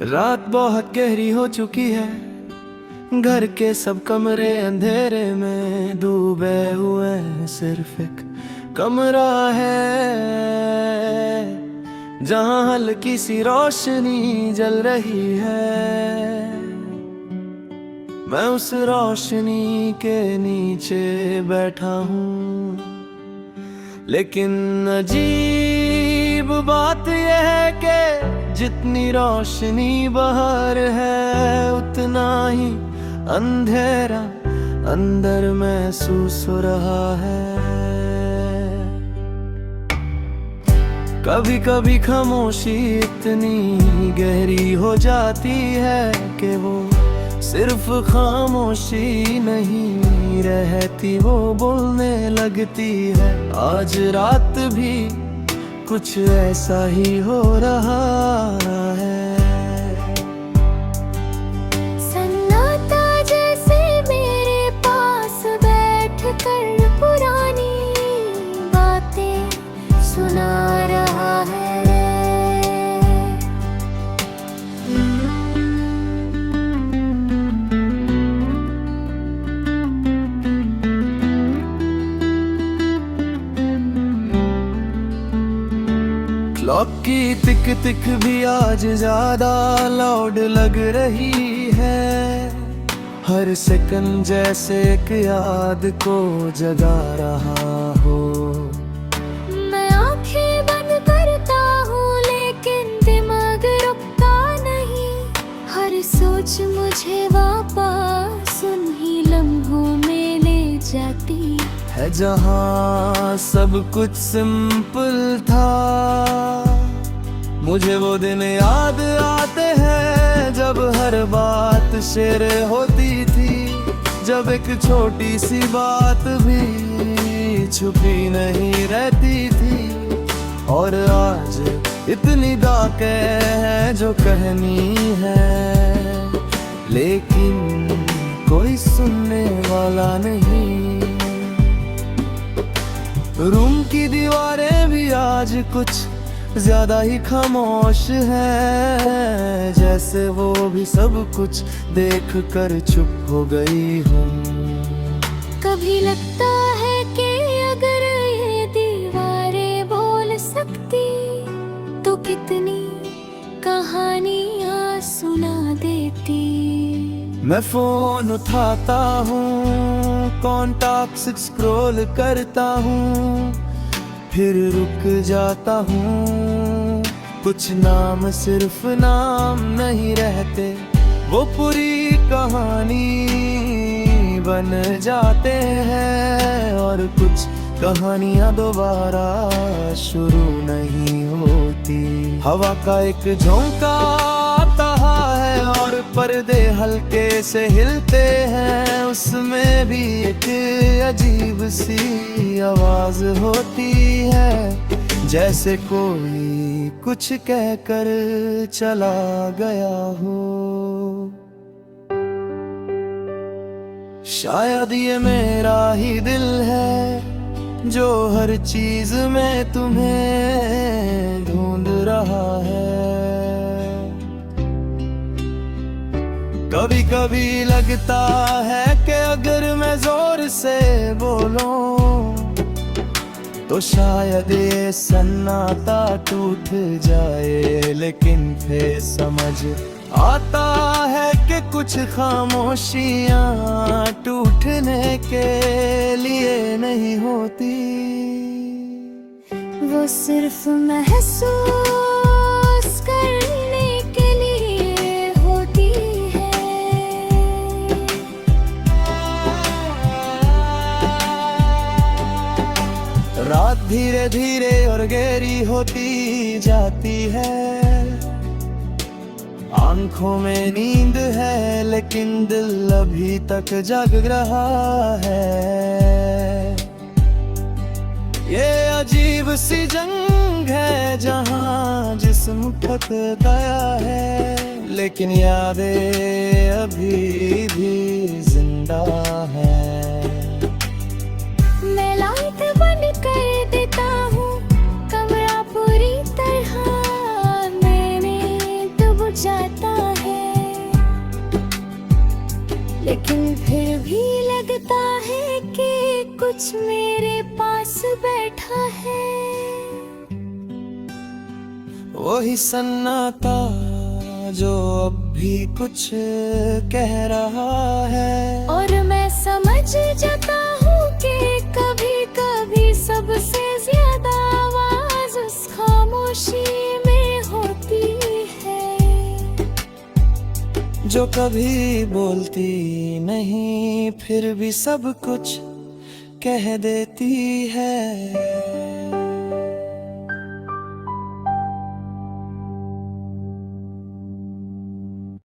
रात बहुत गहरी हो चुकी है, घर के सब कमरे अंधेरे में डूबे हुए हैं। सिर्फ एक कमरा है जहां हल्की सी रोशनी जल रही है। मैं उस रोशनी के नीचे बैठा हूँ, लेकिन अजीब बात यह है कि जितनी रोशनी बाहर है उतना ही अंधेरा अंदर महसूस हो रहा है। कभी कभी खामोशी इतनी गहरी हो जाती है कि वो सिर्फ खामोशी नहीं रहती, वो बोलने लगती है। आज रात भी कुछ ऐसा ही हो रहा है। सन्नाटा जैसे मेरे पास बैठकर पुरानी बातें सुना रहा है। क्लॉक की तिक तिक भी आज ज्यादा लाउड लग रही है। हर सेकंड जैसे एक याद को जगा रहा हो। मैं आंखें बंद करता हूँ लेकिन दिमाग रुकता नहीं। हर सोच मुझे वापस उन्हीं लम्हों में ले जाती है जहाँ सब कुछ सिंपल था। मुझे वो दिन याद आते हैं जब हर बात शेर होती थी, जब एक छोटी सी बात भी छुपी नहीं रहती थी। और आज इतनी बातें हैं जो कहनी है, लेकिन कोई सुनने वाला नहीं। रूम की दीवारें भी आज कुछ ज्यादा ही खामोश है, जैसे वो भी सब कुछ देख कर चुप हो गई हूँ। कभी लगता है कि अगर ये दीवारें बोल सकती तो कितनी कहानियाँ सुना देती। मैं फोन उठाता हूँ, कॉन्टैक्ट्स स्क्रॉल करता हूँ, फिर रुक जाता हूँ। कुछ नाम सिर्फ नाम नहीं रहते, वो पूरी कहानी बन जाते हैं। और कुछ कहानियाँ दोबारा शुरू नहीं होती। हवा का एक झोंका आता है और पर्दे हल्के से हिलते हैं। उसमें भी एक अजीब सी आवाज होती है, जैसे कोई कुछ कहकर चला गया हो। शायद ये मेरा ही दिल है जो हर चीज में तुम्हें ढूंढ रहा है। कभी कभी लगता है कि अगर मैं जोर से बोलूं तो शायद ये सन्नाटा टूट जाए, लेकिन फिर समझ आता है कि कुछ खामोशियां टूटने के लिए नहीं होती, वो सिर्फ महसूस करने के लिए होती है। रात धीरे धीरे और गहरी होती जाती है। आंखों में नींद है लेकिन दिल अभी तक जग रहा है। ये अजीब सी जंग है जहां जिस्म थक गया है, लेकिन यादें अभी भी जिंदा है। मैं लाइट बंद कर देता हूँ, कमरा पूरी तरह मैं डूब जाता लेकिन फिर भी लगता है कि कुछ मेरे पास बैठा है। वही सन्नाटा जो अब भी कुछ कह रहा है। और मैं समझ जाता हूँ कि कभी कभी सबसे ज्यादा आवाज उस खामोशी में होती है, जो कभी बोलती नहीं फिर भी सब कुछ कह देती है।